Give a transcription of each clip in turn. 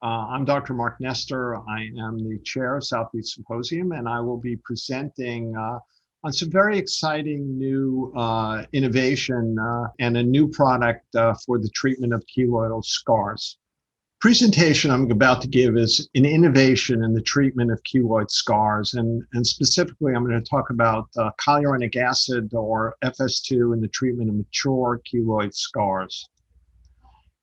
I'm Dr. Mark Nestor. I am the chair of Southeast Symposium, and I will be presenting on some very exciting new innovation and a new product for the treatment of keloidal scars. Presentation I'm about to give is an innovation in the treatment of keloid scars, and specifically I'm going to talk about hyaluronic acid, or FS2, in the treatment of mature keloid scars.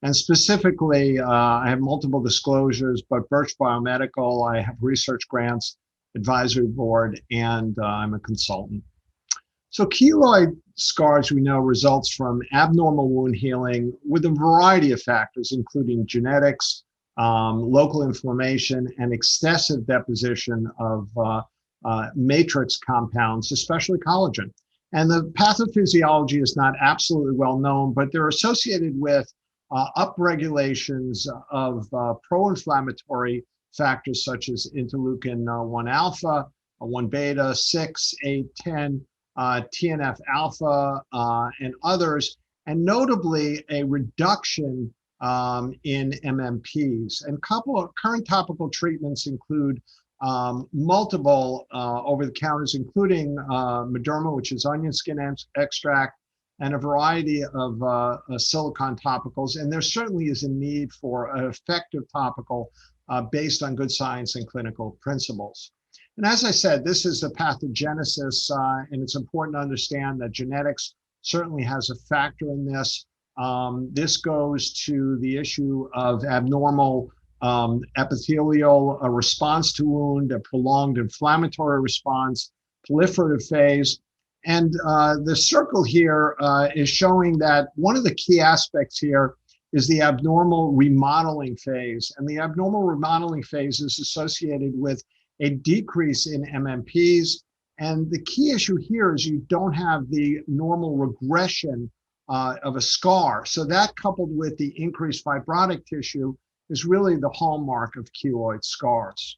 And specifically, I have multiple disclosures, but Birch Biomedical, I have research grants, advisory board, and I'm a consultant. So keloid scars, we know, results from abnormal wound healing with a variety of factors, including genetics, local inflammation, and excessive deposition of matrix compounds, especially collagen. And the pathophysiology is not absolutely well known, but they're associated with upregulations of pro-inflammatory factors such as interleukin 1 alpha, 1 beta, 6, 8, 10, TNF alpha, and others, and notably a reduction in MMPs. And current topical treatments include multiple over-the-counters, including Mederma, which is onion skin extract, and a variety of silicone topicals. And there certainly is a need for an effective topical based on good science and clinical principles. And as I said, this is a pathogenesis, and it's important to understand that genetics certainly has a factor in this. This goes to the issue of abnormal epithelial response to wound, a prolonged inflammatory response, proliferative phase. And the circle here is showing that one of the key aspects here is the abnormal remodeling phase. And the abnormal remodeling phase is associated with a decrease in MMPs. And the key issue here is you don't have the normal regression of a scar. So that, coupled with the increased fibrotic tissue, is really the hallmark of keloid scars.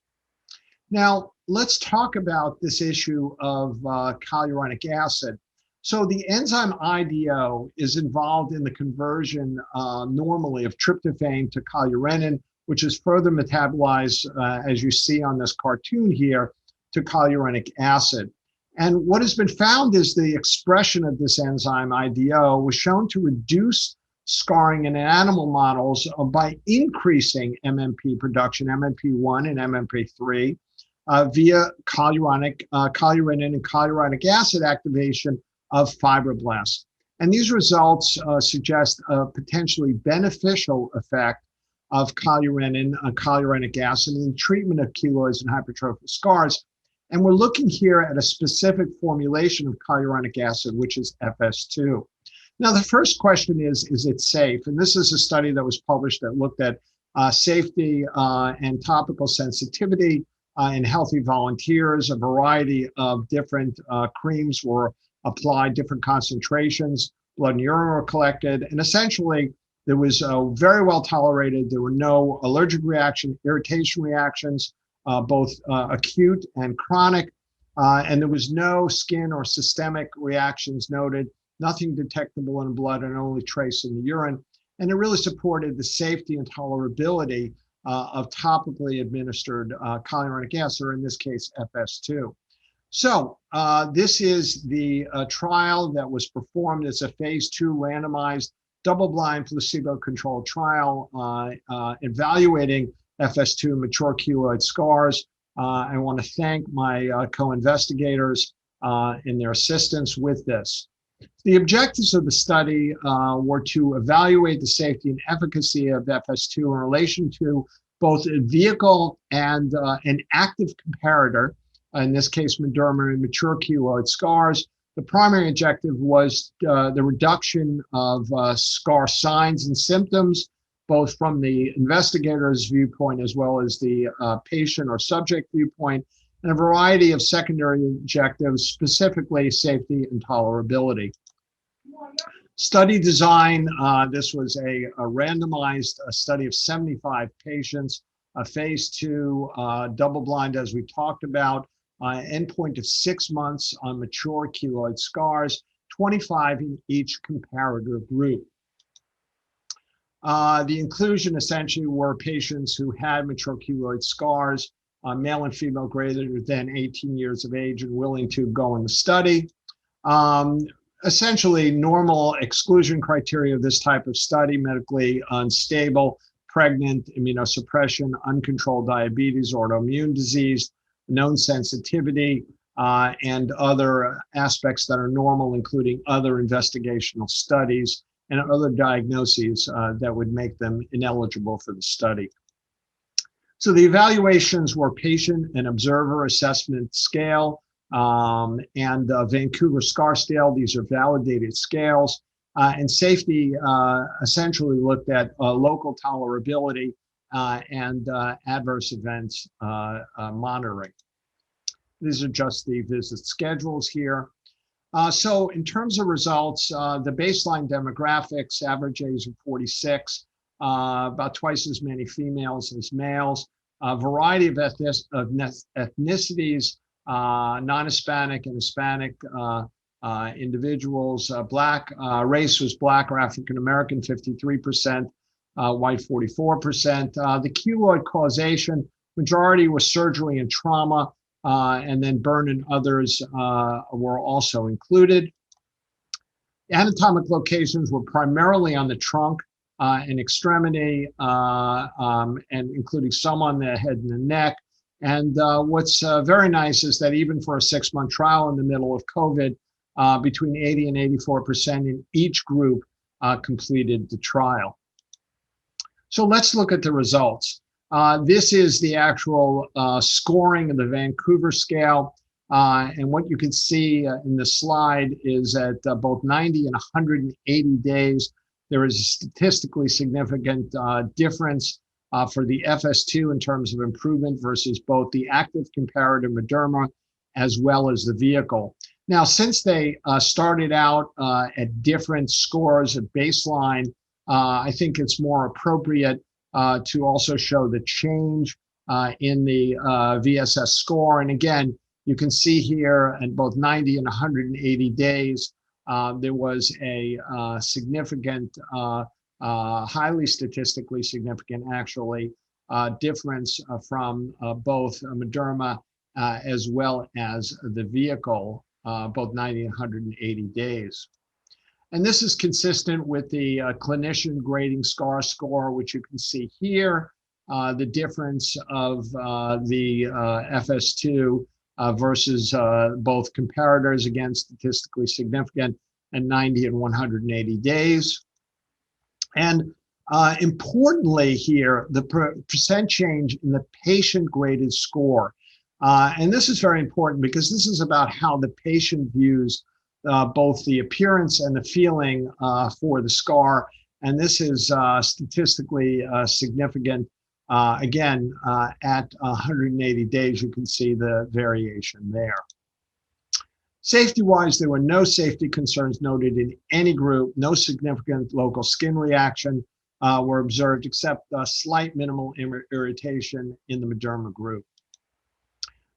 Now, let's talk about this issue of hyaluronic acid. So the enzyme IDO is involved in the conversion normally of tryptophan to kylurenin, which is further metabolized, as you see on this cartoon here, to hyaluronic acid. And what has been found is the expression of this enzyme IDO was shown to reduce scarring in animal models by increasing MMP production, MMP1 and MMP3, via kylurenin and hyaluronic acid activation of fibroblasts. And these results suggest a potentially beneficial effect of kylurenin, hyaluronic acid, in the treatment of keloids and hypertrophic scars. And we're looking here at a specific formulation of hyaluronic acid, which is FS2. Now, the first question is it safe? And this is a study that was published that looked at safety and topical sensitivity in healthy volunteers. A variety of different creams were applied, different concentrations, blood and urine were collected, and essentially there was very well tolerated. There were no allergic reaction, irritation reactions, both acute and chronic, and there was no skin or systemic reactions noted, nothing detectable in blood and only trace in the urine. And it really supported the safety and tolerability of topically administered hyaluronic acid, or in this case, FS2. So this is the trial that was performed. It's a phase 2 randomized double-blind placebo-controlled trial evaluating FS2 mature keloid scars. I want to thank my co-investigators in their assistance with this. The objectives of the study were to evaluate the safety and efficacy of FS2 in relation to both a vehicle and an active comparator, in this case, Mederma, in mature keloid scars. The primary objective was the reduction of scar signs and symptoms, both from the investigator's viewpoint as well as the patient or subject viewpoint, and a variety of secondary objectives, specifically safety and tolerability. Study design, this was a randomized study of 75 patients, a phase 2 double-blind, as we talked about, endpoint of 6 months on mature keloid scars, 25 in each comparator group. The inclusion essentially were patients who had mature keloid scars, male and female greater than 18 years of age and willing to go in the study. Essentially, normal exclusion criteria of this type of study: medically unstable, pregnant, immunosuppression, uncontrolled diabetes, autoimmune disease, known sensitivity, and other aspects that are normal, including other investigational studies and other diagnoses that would make them ineligible for the study. So the evaluations were patient and observer assessment scale and Vancouver SCAR scale. These are validated scales. And safety essentially looked at local tolerability and adverse events monitoring. These are just the visit schedules here. So in terms of results, the baseline demographics: average age of 46, about twice as many females as males, a variety of ethnicities, non-Hispanic and Hispanic individuals. Black race was Black or African American, 53%, white 44%. The keloid causation, majority was surgery and trauma, and then burn and others were also included. Anatomic locations were primarily on the trunk and extremity, and including some on the head and the neck. And what's very nice is that even for a 6-month trial in the middle of COVID, between 80 and 84% in each group completed the trial. So let's look at the results. This is the actual scoring of the Vancouver scale. And what you can see in the slide is at both 90 and 180 days, there is a statistically significant difference for the FS2 in terms of improvement versus both the active comparator Mederma as well as the vehicle. Now, since they started out at different scores at baseline, I think it's more appropriate to also show the change in the VSS score. And again, you can see here at both 90 and 180 days, there was a significant, highly statistically significant, actually, difference from both Mederma as well as the vehicle, both 90 and 180 days. And this is consistent with the clinician grading SCAR score, which you can see here, the difference of the FS2 versus both comparators, again, statistically significant at 90 and 180 days. And importantly here, the percent change in the patient graded score. And this is very important because this is about how the patient views both the appearance and the feeling for the scar. And this is statistically significant. Again, at 180 days, you can see the variation there. Safety-wise, there were no safety concerns noted in any group. No significant local skin reaction were observed, except slight minimal irritation in the Mederma group.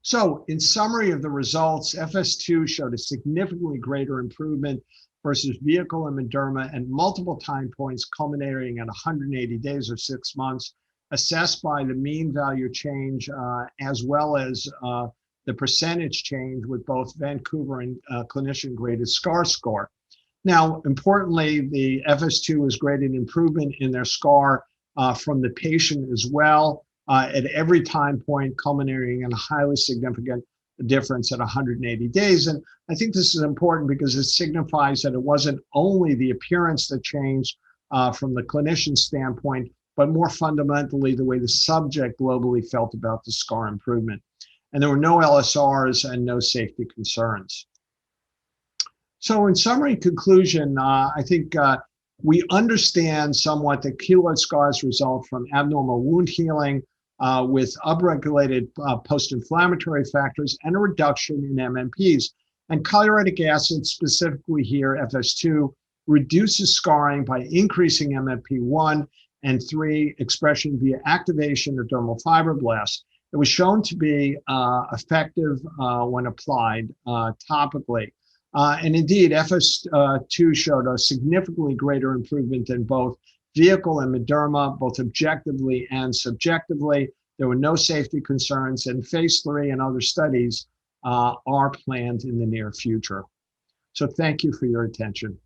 So in summary of the results, FS2 showed a significantly greater improvement versus vehicle and Mederma at multiple time points, culminating at 180 days or 6 months, assessed by the mean value change as well as the percentage change with both Vancouver and clinician graded SCAR score. Now, importantly, the FS2 was graded improvement in their SCAR from the patient as well at every time point, culminating in a highly significant difference at 180 days. And I think this is important because it signifies that it wasn't only the appearance that changed from the clinician standpoint, but more fundamentally, the way the subject globally felt about the SCAR improvement. And there were no LSRs and no safety concerns. So in summary conclusion, I think we understand somewhat that keloid scars result from abnormal wound healing with upregulated post-inflammatory factors and a reduction in MMPs. And cholinergic acid, specifically here, FS2, reduces scarring by increasing MMP1 and 3 expression via activation of dermal fibroblasts. It was shown to be effective when applied topically. And indeed, FS2 showed a significantly greater improvement than both vehicle and Mederma, both objectively and subjectively. There were no safety concerns, and phase 3 and other studies are planned in the near future. So thank you for your attention.